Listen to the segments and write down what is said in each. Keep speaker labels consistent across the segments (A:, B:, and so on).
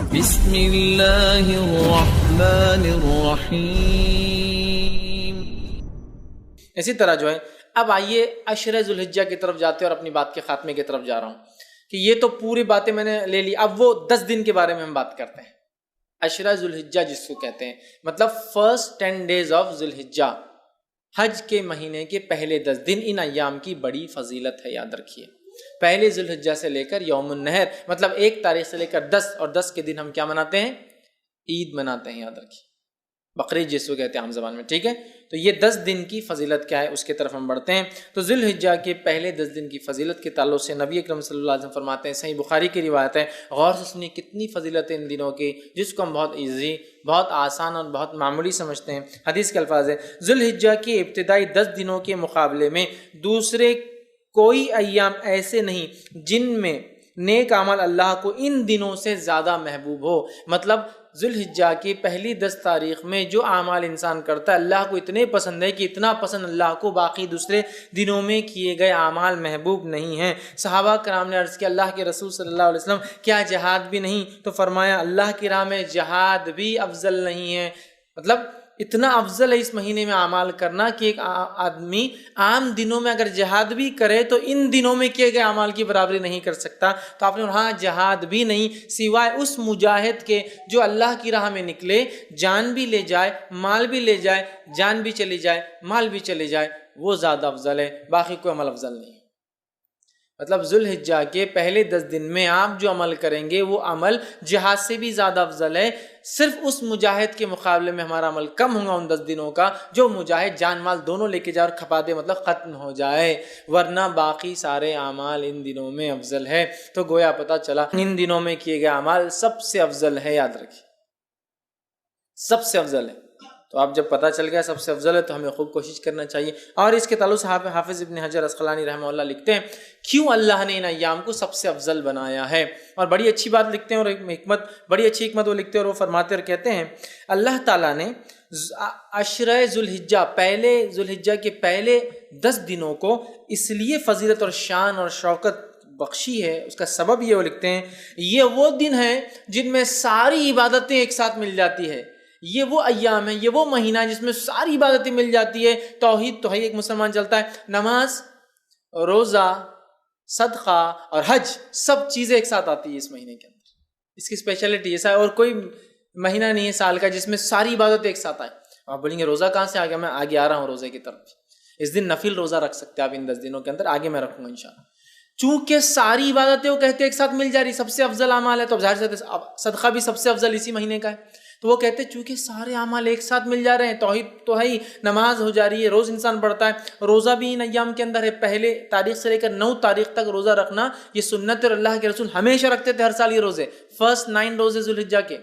A: بسم اللہ الرحمن الرحیم۔
B: اسی طرح جو ہے اب آئیے عشرہ ذوالحجہ کی طرف جاتے ہیں اور اپنی بات کے خاتمے کی طرف جا رہا ہوں کہ یہ تو پوری باتیں میں نے لے لی، اب وہ 10 دن کے بارے میں ہم بات کرتے ہیں۔ عشرہ ذوالحجہ جس کو کہتے ہیں مطلب فرسٹ 10 days آف ذوالحجہ، حج کے مہینے کے پہلے 10 دن، ان ایام کی بڑی فضیلت ہے، یاد رکھیے۔ پہلے ذوالحجہ سے لے کر یوم النحر مطلب 1 تاریخ سے لے کر 10 اور 10 کے دن ہم کیا مناتے ہیں؟ عید مناتے ہیں، یاد رکھیے، بقرعید جس کو کہتے ہیں عام زبان میں، ٹھیک ہے؟ تو یہ 10 دن کی فضیلت کیا ہے اس کی طرف ہم بڑھتے ہیں۔ تو ذوالحجہ کے پہلے 10 دن کی فضیلت کے تعلق سے نبی اکرم صلی اللہ علیہ وسلم فرماتے ہیں، صحیح بخاری کی روایت ہے، غور سے سنیے کتنی فضیلت ہے ان دنوں کی، جس کو ہم بہت ایزی، بہت آسان اور بہت معمولی سمجھتے ہیں۔ حدیث کے الفاظ ہے، ذوالحجہ کے ابتدائی 10 دنوں کے مقابلے میں دوسرے کوئی ایام ایسے نہیں جن میں نیک عمل اللہ کو ان دنوں سے زیادہ محبوب ہو۔ مطلب ذوالحجہ کی پہلی 10 تاریخ میں جو اعمال انسان کرتا ہے اللہ کو اتنے پسند ہے کہ اتنا پسند اللہ کو باقی دوسرے دنوں میں کیے گئے اعمال محبوب نہیں ہیں۔ صحابہ کرام نے عرض کیا، اللہ کے رسول صلی اللہ علیہ وسلم کیا جہاد بھی نہیں؟ تو فرمایا اللہ کی راہ میں جہاد بھی افضل نہیں ہے۔ مطلب اتنا افضل ہے اس مہینے میں اعمال کرنا کہ ایک آدمی عام دنوں میں اگر جہاد بھی کرے تو ان دنوں میں کیے گئے اعمال کی برابری نہیں کر سکتا۔ تو آپ نے ہاں جہاد بھی نہیں سوائے اس مجاہد کے جو اللہ کی راہ میں نکلے، جان بھی لے جائے، مال بھی لے جائے، جان بھی چلی جائے، مال بھی چلے جائے، وہ زیادہ افضل ہے، باقی کوئی عمل افضل نہیں ہے۔ مطلب ذوالحجہ کے پہلے 10 دن میں آپ جو عمل کریں گے وہ عمل جہاد سے بھی زیادہ افضل ہے۔ صرف اس مجاہد کے مقابلے میں ہمارا عمل کم ہوگا ان 10 دنوں کا جو مجاہد جان مال دونوں لے کے جائے اور کھپا دے، مطلب ختم ہو جائے، ورنہ باقی سارے اعمال ان دنوں میں افضل ہے۔ تو گویا پتہ چلا ان دنوں میں کیے گئے اعمال سب سے افضل ہے، یاد رکھیے سب سے افضل ہے۔ تو آپ جب پتہ چل گیا سب سے افضل ہے تو ہمیں خوب کوشش کرنا چاہیے۔ اور اس کے تعلق سے حافظ ابن حجر عسقلانی رحمہ اللہ لکھتے ہیں کیوں اللہ نے ان ایام کو سب سے افضل بنایا ہے، اور بڑی اچھی بات لکھتے ہیں اور بڑی اچھی حکمت وہ لکھتے ہیں اور وہ فرماتے اور کہتے ہیں اللہ تعالیٰ نے عشرہ ذوالحجہ، پہلے ذوالحجہ کے پہلے 10 دنوں کو اس لیے فضیلت اور شان اور شوکت بخشی ہے، اس کا سبب یہ وہ لکھتے ہیں یہ وہ دن ہیں جن میں ساری عبادتیں ایک ساتھ مل جاتی ہے، یہ وہ ایام ہے، یہ وہ مہینہ ہے جس میں ساری عبادتیں مل جاتی ہے۔ توحید تو ہے ایک مسلمان چلتا ہے، نماز، روزہ، صدقہ اور حج، سب چیزیں ایک ساتھ آتی ہے اس مہینے کے اندر۔ اس کی اسپیشلٹی ایسا ہے، اور کوئی مہینہ نہیں ہے سال کا جس میں ساری عبادتیں ایک ساتھ آئیں۔ آپ بولیں گے روزہ کہاں سے آ گیا؟ میں آگے آ رہا ہوں روزے کی طرف۔ اس دن نفل روزہ رکھ سکتے ہیں آپ ان 10 دنوں کے اندر، آگے میں رکھوں گا انشاءاللہ۔ چونکہ ساری عبادتیں وہ کہتے ہیں ایک ساتھ مل جا رہی، سب سے افضل اعمال ہے، تو ظاہر سے صدقہ بھی سب سے افضل اسی مہینے کا ہے۔ تو وہ کہتے ہیں چونکہ سارے اعمال ایک ساتھ مل جا رہے ہیں، توحید تو ہے ہی، نماز ہو جا رہی ہے، روز انسان پڑھتا ہے، روزہ بھی ان ایام کے اندر ہے، پہلے تاریخ سے لے کر 9 تاریخ تک روزہ رکھنا یہ سنت، اور اللہ کے رسول ہمیشہ رکھتے تھے ہر سال یہ روزے، فرسٹ 9 روزے ذوالحجہ کے،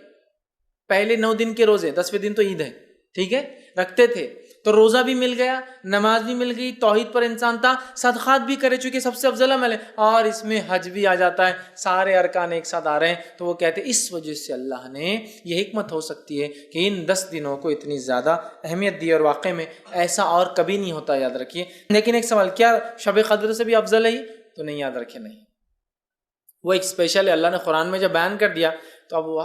B: پہلے 9 دن کے روزے، 10ویں دن تو عید ہے، ٹھیک ہے، رکھتے تھے۔ تو روزہ بھی مل گیا، نماز بھی مل گئی، توحید پر انسان تھا، صدقات بھی کرے چونکہ سب سے افضل عمل ہے، اور اس میں حج بھی آ جاتا ہے، سارے ارکان ایک ساتھ آ رہے ہیں۔ تو وہ کہتے ہیں اس وجہ سے اللہ نے یہ حکمت ہو سکتی ہے کہ ان 10 دنوں کو اتنی زیادہ اہمیت دی، اور واقع میں ایسا اور کبھی نہیں ہوتا، یاد رکھیے۔ لیکن ایک سوال، کیا شب قدر سے بھی افضل ہے؟ تو نہیں، یاد رکھے نہیں، وہ ایک اسپیشل ہے، اللہ نے قرآن میں جب بیان کر دیا تو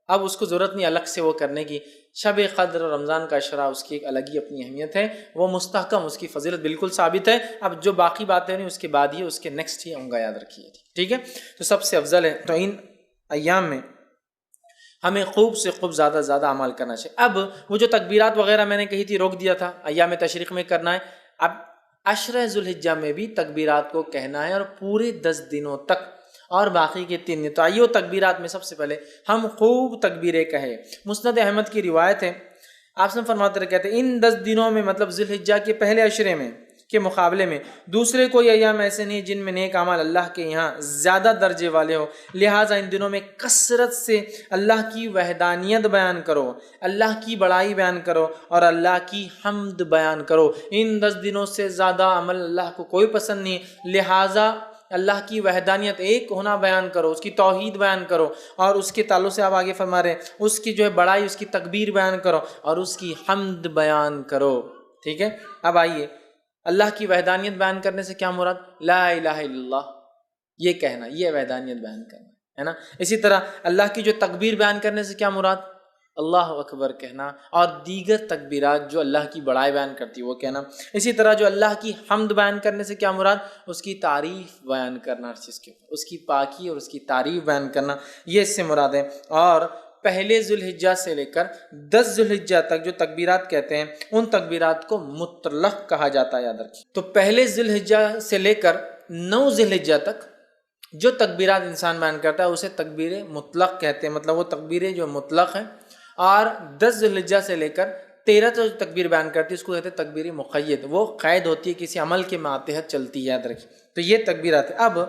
B: اب اس کو ضرورت نہیں الگ سے وہ کرنے کی۔ شب قدر اور رمضان کا عشرہ اس کی ایک الگ ہی اپنی اہمیت ہے، وہ مستحکم، اس کی فضیلت بالکل ثابت ہے۔ اب جو باقی باتیں نہیں اس کے بعد ہی، اس کے نیکسٹ ہی ہوں گا، یاد رکھیے، ٹھیک ہے؟ تو سب سے افضل ہے، تو ان ایام میں ہمیں خوب سے خوب زیادہ سے زیادہ اعمال کرنا چاہیے۔ اب وہ جو تکبیرات وغیرہ میں نے کہی تھی روک دیا تھا، ایام تشریق میں کرنا ہے، اب عشرہ ذوالحجہ میں بھی تکبیرات کو کہنا ہے، اور پورے 10 دنوں تک، اور باقی کے 3 دن۔ تو آئیے تکبیرات میں سب سے پہلے ہم خوب تکبیریں کہیں۔ مسند احمد کی روایت ہے، آپ سے فرماتے رہے کہتے ہیں ان 10 دنوں میں، مطلب ذوالحجہ کے پہلے عشرے میں کے مقابلے میں دوسرے کوئی ایام ایسے نہیں جن میں نیک اعمال اللہ کے یہاں زیادہ درجے والے ہو، لہٰذا ان دنوں میں کثرت سے اللہ کی وحدانیت بیان کرو، اللہ کی بڑائی بیان کرو، اور اللہ کی حمد بیان کرو۔ ان 10 دنوں سے زیادہ عمل اللہ کو کوئی پسند نہیں، لہٰذا اللہ کی وحدانیت، ایک ہونا بیان کرو، اس کی توحید بیان کرو، اور اس کے تعلق سے آپ آگے فرما رہے ہیں اس کی جو ہے بڑائی، اس کی تکبیر بیان کرو، اور اس کی حمد بیان کرو، ٹھیک ہے؟ اب آئیے اللہ کی وحدانیت بیان کرنے سے کیا مراد؟ لا الہ الا اللہ، یہ کہنا، یہ وحدانیت بیان کرنا۔ ہے نا. اسی طرح اللہ کی جو تکبیر بیان کرنے سے کیا مراد؟ اللہ اکبر کہنا اور دیگر تکبیرات جو اللہ کی بڑائی بیان کرتی ہے وہ کہنا. اسی طرح جو اللہ کی حمد بیان کرنے سے کیا مراد؟ اس کی تعریف بیان کرنا، ہر چیز کے اوپر اس کی پاکی اور اس کی تعریف بیان کرنا، یہ اس سے مراد ہے. اور پہلے ذوالحجہ سے لے کر 10 ذوالحجہ تک جو تکبیرات کہتے ہیں ان تکبیرات کو مطلق کہا جاتا ہے، یاد رکھیے. تو پہلے ذوالحجہ سے لے کر 9 ذوالحجہ تک جو تکبیرات انسان بیان کرتا ہے اسے تکبیر مطلق کہتے ہیں، مطلب وہ تکبیریں جو مطلق ہیں. اور 10 ذوالحجہ سے لے کر 13 جو تکبیر بیان کرتی ہے اس کو کہتے ہیں تکبیر مقید، وہ قید ہوتی ہے، کسی عمل کے ماتحت چلتی ہے، یاد رکھیے. تو یہ تکبیرات ہیں. اب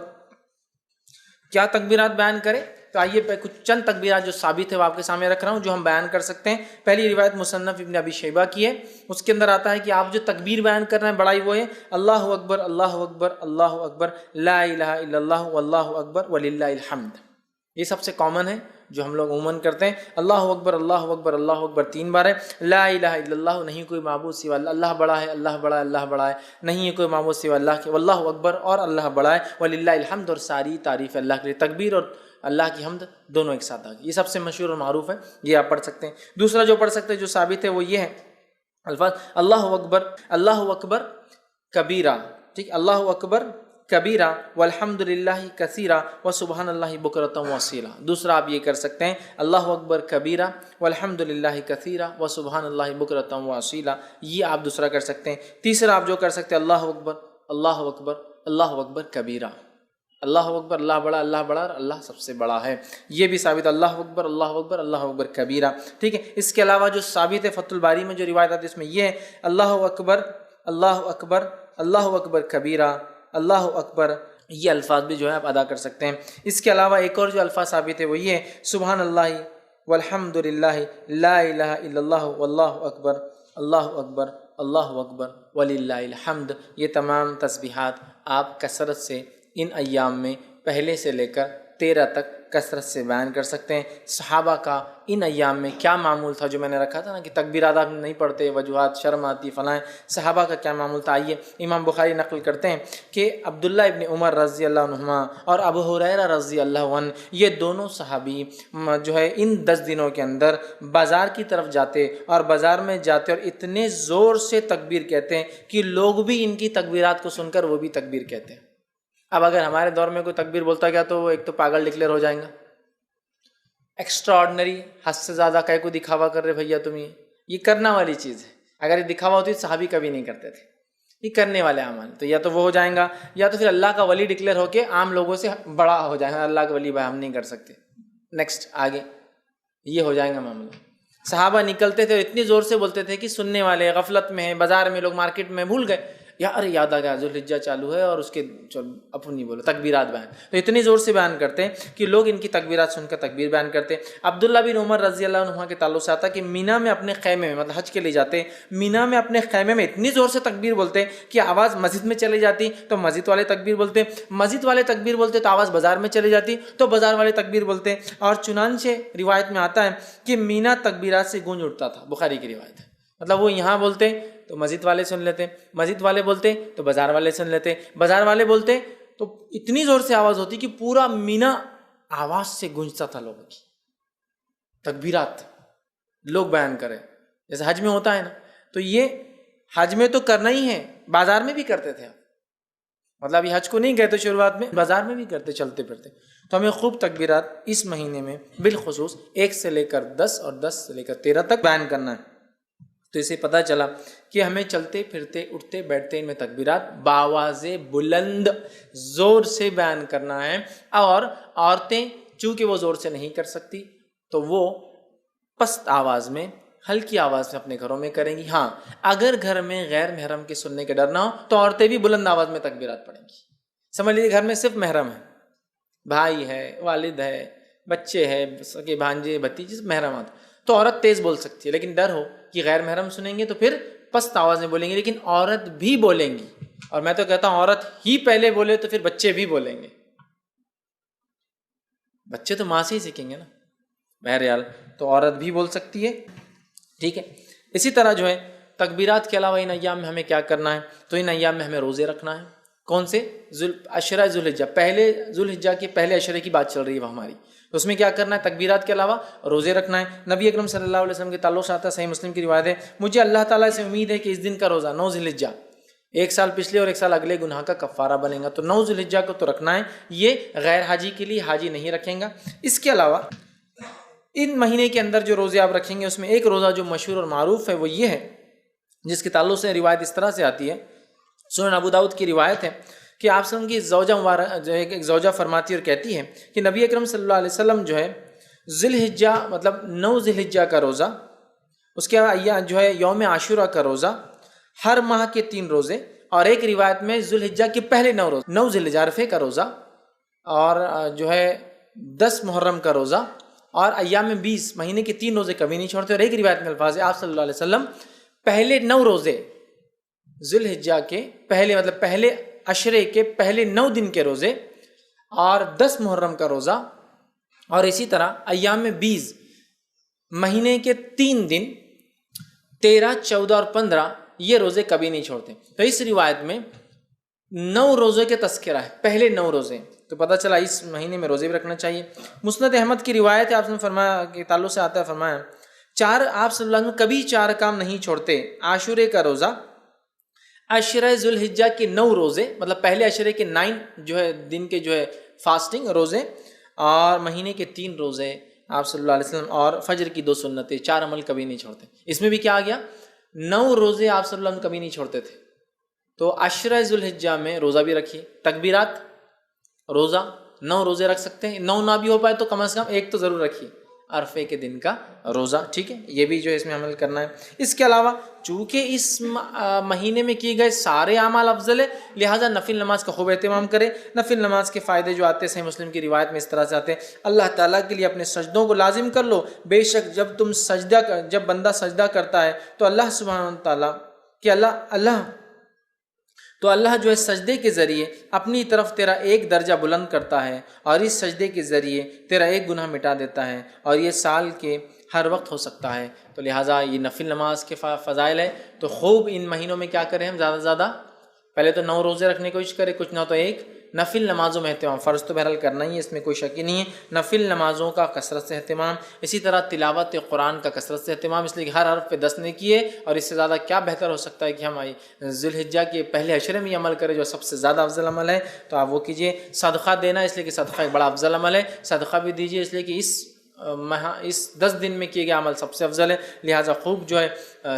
B: کیا تکبیرات بیان کریں؟ تو آئیے کچھ چند تکبیرات جو ثابت ہے وہ آپ کے سامنے رکھ رہا ہوں جو ہم بیان کر سکتے ہیں. پہلی روایت مصنف ابن ابی شیبہ کی ہے، اس کے اندر آتا ہے کہ آپ جو تکبیر بیان کر رہے ہیں بڑائی وہ ہے اللہ اکبر اللہ اکبر اللہ اکبر لا الہ الا اللہ واللہ اکبر وللہ الحمد. یہ سب سے کامن ہے جو ہم لوگ عموماً کرتے ہیں. اللہ اکبر اللہ اکبر اللہ اکبر 3 بار ہے. لا الہ الا اللہ، نہیں کوئی معبود سوا اللہ، اللہ بڑا ہے اللہ بڑا ہے اللہ بڑا ہے، نہیں ہے کوئی معبود سوا اللہ کے، واللہ اکبر اور اللہ بڑا ہے، وللہ الحمد اور ساری تعریف اللہ کے لیے. تکبیر اور اللہ کی حمد دونوں ایک ساتھ آ گئی. یہ سب سے مشہور اور معروف ہے، یہ آپ پڑھ سکتے ہیں. دوسرا جو پڑھ سکتے ہیں جو ثابت ہے وہ یہ ہے الفاظ اللہ اکبر کبیرہ، ٹھیک، اللہ اکبر کبیرہ والحمد للہ کثیرہ وسبحان اللہ بکرۃ واصیلہ. دوسرا آپ یہ کر سکتے ہیں اللہ اکبر کبیرہ والحمد للہ کثیرہ وسبحان اللہ بکرۃ واصیلہ، یہ آپ دوسرا کر سکتے ہیں. تیسرا آپ جو کر سکتے ہیں اللہ اکبر اللہ اکبر اللہ اکبر کبیرہ، اللہ اکبر اللہ بڑا اور اللہ سب سے بڑا ہے، یہ بھی ثابت اللہ اکبر اللہ اکبر کبیرہ. ٹھیک ہے. اس کے علاوہ جو ثابت ہے فتح الباری میں جو روایت آتی ہے اس میں یہ ہے اللہ اکبر کبیرہ اللہ اکبر، یہ الفاظ بھی جو ہے آپ ادا کر سکتے ہیں. اس کے علاوہ ایک اور جو الفاظ ثابت ہے وہ یہ ہے سبحان اللہ والحمد للہ لا الہ الا اللہ واللہ اکبر اللہ اکبر وللہ الحمد. یہ تمام تسبیحات آپ کثرت سے ان ایام میں پہلے سے لے کر 13 تک کثرت سے بیان کر سکتے ہیں. صحابہ کا ان ایام میں کیا معمول تھا، جو میں نے رکھا تھا نا کہ تکبیرات آپ نہیں پڑھتے، وجوہات شرم آتی فلاں، صحابہ کا کیا معمول تھا. آئیے امام بخاری نقل کرتے ہیں کہ عبداللہ ابن عمر رضی اللہ عنہما اور ابو ہریرہ رضی اللہ عنہ، یہ دونوں صحابی جو ہے ان 10 دنوں کے اندر بازار کی طرف جاتے اور بازار میں جاتے اور اتنے زور سے تکبیر کہتے ہیں کہ لوگ بھی ان کی تکبیرات کو سن کر وہ بھی تکبیر کہتے ہیں. اب اگر ہمارے دور میں کوئی تکبیر بولتا گیا تو وہ ایک تو پاگل ڈکلیئر ہو جائیں گا، ایکسٹرا آرڈنری، حد سے زیادہ کہیں کو دکھاوا کر رہے بھیا تم، یہ کرنا والی چیز ہے. اگر یہ دکھاوا ہوتی تو صحابی کبھی نہیں کرتے تھے. یہ کرنے والے اعمال تو یا تو وہ ہو جائیں گا یا تو پھر اللہ کا ولی ڈکلیئر ہو کے عام لوگوں سے بڑا ہو جائے گا، اللہ کا ولی بھائی ہم نہیں کر سکتے، نیکسٹ آگے یہ ہو جائے گا معاملہ. صحابہ نکلتے تھے اور اتنی زور سے بولتے تھے کہ سننے والے غفلت میں ہیں، بازار میں لوگ مارکیٹ میں بھول گئے یار یاد آ گیا ذوالحجہ چالو ہے اور اس کے اپنی بولو تکبیرات بیان، تو اتنی زور سے بیان کرتے ہیں کہ لوگ ان کی تکبیرات سن کر تکبیر بیان کرتے. عبداللہ بن عمر رضی اللہ عنہ کے تعلق سے آتا کہ مینا میں اپنے خیمے میں، مطلب حج کے لیے جاتے، مینا میں اپنے خیمے میں اتنی زور سے تکبیر بولتے کہ آواز مسجد میں چلی جاتی تو مسجد والے تکبیر بولتے، مسجد والے تکبیر بولتے تو آواز بازار میں چلی جاتی تو بازار والے تکبیر بولتے. اور چنانچہ روایت میں آتا ہے کہ مینا تکبیرات سے گونج اٹھتا تھا، بخاری کی روایت ہے. مطلب وہ یہاں بولتے تو مسجد والے سن لیتے، مسجد والے بولتے تو بازار والے سن لیتے، بازار والے بولتے تو اتنی زور سے آواز ہوتی کہ پورا مینا آواز سے گونجتا تھا لوگوں کی تکبیرات لوگ بیان کریں. جیسے حج میں ہوتا ہے نا، تو یہ حج میں تو کرنا ہی ہے، بازار میں بھی کرتے تھے. مطلب یہ حج کو نہیں کہتے شروعات میں، بازار میں بھی کرتے چلتے پھرتے. تو ہمیں خوب تکبیرات اس مہینے میں بالخصوص 1 سے لے کر 10 اور 10 سے لے کر 13 تک بیان کرنا ہے. تو اسے پتہ چلا کہ ہمیں چلتے پھرتے اٹھتے بیٹھتے ان میں تکبیرات باواز بلند زور سے بیان کرنا ہے. اور عورتیں چونکہ وہ زور سے نہیں کر سکتی تو وہ پست آواز میں ہلکی آواز میں اپنے گھروں میں کریں گی. ہاں اگر گھر میں غیر محرم کے سننے کے ڈر نہ ہو تو عورتیں بھی بلند آواز میں تکبیرات پڑھیں گی. سمجھ لیجیے گھر میں صرف محرم ہے، بھائی ہے، والد ہے، بچے ہے، سگے بھانجے بھتیجے محرمات، تو عورت تیز بول سکتی ہے. لیکن ڈر ہو کہ غیر محرم سنیں گے تو پھر پست آواز میں بولیں گے. لیکن عورت بھی بولیں گی، اور میں تو کہتا ہوں عورت ہی پہلے بولے تو پھر بچے بھی بولیں گے. بچے تو ماں سے ہی سیکھیں گے نا. بہرحال تو عورت بھی بول سکتی ہے. ٹھیک ہے. اسی طرح جو ہے تکبیرات کے علاوہ ان ایام میں ہمیں کیا کرنا ہے، تو ان ایام میں ہمیں روزے رکھنا ہے. کون سے؟ عشرہ ذوالحجہ، پہلے ذوالحجہ کے پہلے عشرے کی بات چل رہی ہے وہ ہماری. اس میں کیا کرنا ہے؟ تکبیرات کے علاوہ روزے رکھنا ہے. نبی اکرم صلی اللہ علیہ وسلم کے تعلق سے آتا ہے، صحیح مسلم کی روایت ہے، مجھے اللہ تعالیٰ سے امید ہے کہ اس دن کا روزہ 9 ذی الحجہ، ایک سال پچھلے اور ایک سال اگلے گناہ کا کفارہ بنے گا. تو 9 ذی الحجہ کو تو رکھنا ہے، یہ غیر حاجی کے لیے، حاجی نہیں رکھیں گا. اس کے علاوہ ان مہینے کے اندر جو روزے آپ رکھیں گے اس میں ایک روزہ جو مشہور اور معروف ہے وہ یہ ہے، جس کے تعلق سے روایت اس طرح سے آتی ہے، سنن ابو داؤد کی روایت ہے کہ آپ صلی اللہ علیہ وسلم کی زوجہ مبارک جو ہے ایک زوجہ فرماتی اور کہتی ہے کہ نبی اکرم صلی اللہ علیہ وسلم جو ہے ذی الحجہ مطلب 9 ذی الحجہ کا روزہ، اس کے بعد جو ہے یوم عاشورہ کا روزہ، ہر ماہ کے 3 روزے، اور ایک روایت میں ذی الحجہ کے پہلے 9 روزے، 9 ذی الحجہ عرفے کا روزہ، اور جو ہے 10 محرم کا روزہ، اور ایام 20 مہینے کے 3 روزے کبھی نہیں چھوڑتے. اور ایک روایت میں الفاظ ہے آپ صلی اللہ علیہ وسلم پہلے 9 روزے ذی الحجہ کے پہلے مطلب پہلے عشرے کے پہلے 9 دن کے روزے، اور 10 محرم کا روزہ، اور اسی طرح ایام 20 مہینے کے 3 دن 13، 14 اور 15 یہ روزے کبھی نہیں چھوڑتے. تو اس روایت میں 9 روزے کے تذکرہ ہے، پہلے 9 روزے، تو پتہ چلا اس مہینے میں روزے بھی رکھنا چاہیے. مسند احمد کی روایت ہے، آپ نے فرمایا کہ تعلق سے آتا ہے، فرمایا آپ صلی اللہ علیہ وسلم کبھی 4 کام نہیں چھوڑتے: عاشورے کا روزہ، عشرہ ذی الحجہ کے 9 روزے مطلب پہلے عشرے کے 9 جو ہے دن کے جو ہے فاسٹنگ روزے، اور مہینے کے 3 روزے آپ صلی اللہ علیہ وسلم، اور فجر کی 2 سنتیں. 4 عمل کبھی نہیں چھوڑتے. اس میں بھی کیا آ گیا؟ 9 روزے آپ صلی اللہ علیہ وسلم کبھی نہیں چھوڑتے تھے. تو عشرہ ذی الحجہ میں روزہ بھی رکھیے، تکبیرات، روزہ 9 روزے رکھ سکتے ہیں، 9 نہ بھی ہو پائے تو کم از کم ایک تو ضرور رکھیے، عرفے کے دن کا روزہ. ٹھیک ہے، یہ بھی جو ہے اس میں عمل کرنا ہے. اس کے علاوہ چونکہ اس مہینے میں کیے گئے سارے اعمال افضل ہے، لہٰذا نفل نماز کا خوب اہتمام کرے. نفل نماز کے فائدے جو آتے ہیں صحیح مسلم کی روایت میں اس طرح سے آتے ہیں: اللہ تعالیٰ کے لیے اپنے سجدوں کو لازم کر لو، بے شک جب بندہ سجدہ کرتا ہے تو اللہ سبحانہ تعالیٰ کہ اللہ جو ہے سجدے کے ذریعے اپنی طرف تیرا ایک درجہ بلند کرتا ہے، اور اس سجدے کے ذریعے تیرا ایک گناہ مٹا دیتا ہے، اور یہ سال کے ہر وقت ہو سکتا ہے. تو لہٰذا یہ نفل نماز کے فضائل ہے. تو خوب ان مہینوں میں کیا کریں ہم؟ زیادہ سے زیادہ پہلے تو 9 روزے رکھنے کی کوشش کریں، کچھ نہ تو ایک نفل نمازوں میں اہتمام. فرض تو بہرحال کرنا ہی ہے، اس میں کوئی شک ہی نہیں ہے. نفل نمازوں کا کثرت سے اہتمام، اسی طرح تلاوت قرآن کا کثرت سے اہتمام، اس لیے کہ ہر حرف پہ 10 نیکی ہے، اور اس سے زیادہ کیا بہتر ہو سکتا ہے کہ ہم ذی الحجہ کے پہلے عشرے میں یہ عمل کریں جو سب سے زیادہ افضل عمل ہے. تو آپ وہ کیجئے. صدقہ دینا، اس لیے کہ صدقہ ایک بڑا افضل عمل ہے، صدقہ بھی دیجیے، اس لیے کہ اس 10 دن میں کیے گئے عمل سب سے افضل ہے. لہٰذا خوب جو ہے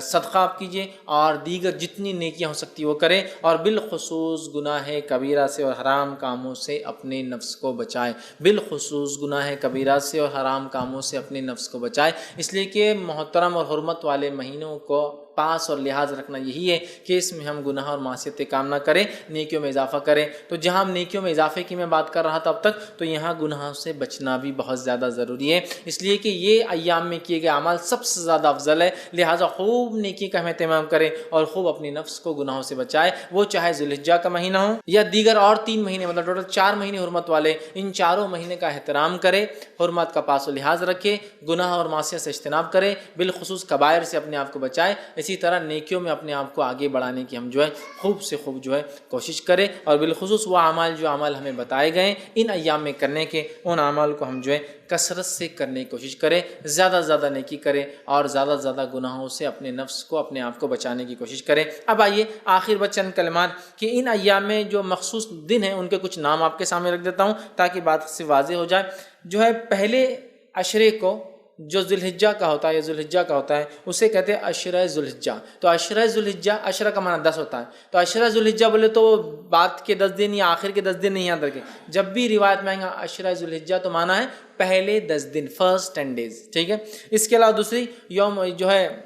B: صدقہ آپ کیجئے، اور دیگر جتنی نیکیاں ہو سکتی وہ کریں، اور بالخصوص گناہ کبیرہ سے اور حرام کاموں سے اپنے نفس کو بچائے. بالخصوص گناہ کبیرہ سے اور حرام کاموں سے اپنے نفس کو بچائے، اس لیے کہ محترم اور حرمت والے مہینوں کو پاس اور لحاظ رکھنا یہی ہے کہ اس میں ہم گناہ اور معصیتیں کام نہ کریں، نیکیوں میں اضافہ کریں. تو جہاں ہم نیکیوں میں اضافے کی میں بات کر رہا تھا اب تک، تو یہاں گناہوں سے بچنا بھی بہت زیادہ ضروری ہے، اس لیے کہ یہ ایام میں کیے گئے اعمال سب سے زیادہ افضل ہے. لہٰذا خوب نیکی کا ہم اہتمام کریں، اور خوب اپنی نفس کو گناہوں سے بچائے، وہ چاہے ذی الحجہ کا مہینہ ہو یا دیگر اور 3 مہینے، مطلب ٹوٹل 4 مہینے حرمت والے. ان چاروں مہینے کا احترام کرے، حرمت کا پاس و لحاظ رکھے، گناہ اور معصیت سے اجتناب کرے، بالخصوص کبائر سے اپنے آپ کو بچائے. اسی طرح نیکیوں میں اپنے آپ کو آگے بڑھانے کی ہم جو ہے خوب سے خوب جو ہے کوشش کریں، اور بالخصوص وہ اعمال جو اعمال ہمیں بتائے گئے ان ایام میں کرنے کے، ان اعمال کو ہم جو ہے کثرت سے کرنے کی کوشش کریں، زیادہ سے زیادہ نیکی کریں، اور زیادہ سے زیادہ گناہوں سے اپنے نفس کو، اپنے آپ کو بچانے کی کوشش کریں. اب آئیے آخر بچ چند کلمات کہ ان ایام میں جو مخصوص دن ہیں ان کے کچھ نام آپ کے سامنے رکھ دیتا ہوں تاکہ بات سے واضح ہو جائے. جو ہے پہلے عشرے کو جو ذی الحجہ کا ہوتا ہے یا ذی الحجہ کا ہوتا ہے اسے کہتے ہیں عشرہ ذی الحجہ. تو عشرہ ذی الحجہ، عشرہ کا معنی 10 ہوتا ہے، تو عشرہ ذی الحجہ بولے تو بعد کے 10 دن یا آخر کے 10 دن نہیں یاد رکھیں. جب بھی روایت میں آئیں گا عشرہ ذی الحجہ تو معنی ہے پہلے 10 دن، فرسٹ 10 days. ٹھیک ہے. اس کے علاوہ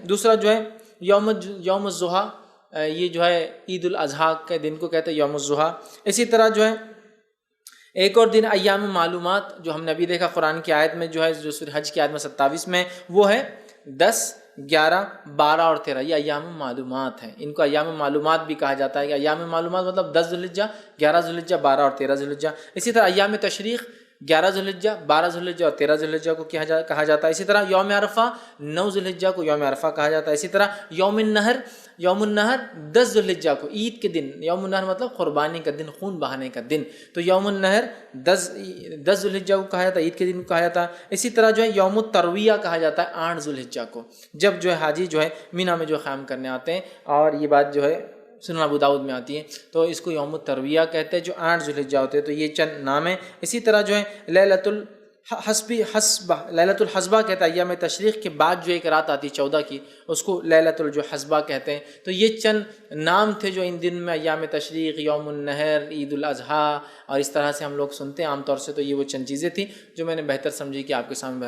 B: دوسرا جو ہے یوم الضحیٰ، یہ جو ہے عید الاضحیٰ کے دن کو کہتے ہیں یوم الضحیٰ. اسی طرح جو ہے ایک اور دن ایام معلومات، جو ہم نے ابھی دیکھا قرآن کی آیت میں جو ہے، جو سورہ حج کی آیت میں 27 میں، وہ ہے 10، 11، 12 اور 13. یہ ایام معلومات ہیں، ان کو ایام معلومات بھی کہا جاتا ہے. کہ ایام معلومات مطلب 10 ذی الحجہ، 11 ذی الحجہ، 12 اور 13 ذی الحجہ. اسی طرح ایام تشریق 11 ذوالحجہ، 12 ذوالحجہ اور 13 ذوالحجہ کو کہا جاتا ہے. اسی طرح یوم عرفہ 9 ذوالحجہ کو یوم عرفہ کہا جاتا ہے. اسی طرح یوم النہر 10 ذوالحجہ کو، عید کے دن. یوم النہر مطلب قربانی کا دن، خون بہانے کا دن. تو یوم النہر 10 ذوالحجہ کو کہا جاتا ہے، عید کے دن کو کہا جاتا ہے. اسی طرح جو ہے یوم الترویہ کہا جاتا ہے 8 ذوالحجہ کو، جب جو ہے حاجی جو ہے مینا میں جو قیام کرنے آتے ہیں. اور یہ بات جو ہے سنن ابو داؤد میں آتی ہے، تو اس کو یوم الترویہ کہتے ہیں، جو 8 ذوالحجہ ہوتے ہیں. تو یہ چند نام ہیں. اسی طرح جو ہے لیلۃ الحسبہ کہتا ہے، ایام تشریق کے بعد جو ایک رات آتی 14 کی، اس کو لیلۃ الحسبہ کہتے ہیں. تو یہ چند نام تھے جو ان دن میں ایام تشریق، یوم النہر، عید الاضحیٰ اور اس طرح سے ہم لوگ سنتے ہیں عام طور سے. تو یہ وہ چند چیزیں تھیں جو میں نے بہتر سمجھی کہ آپ کے سامنے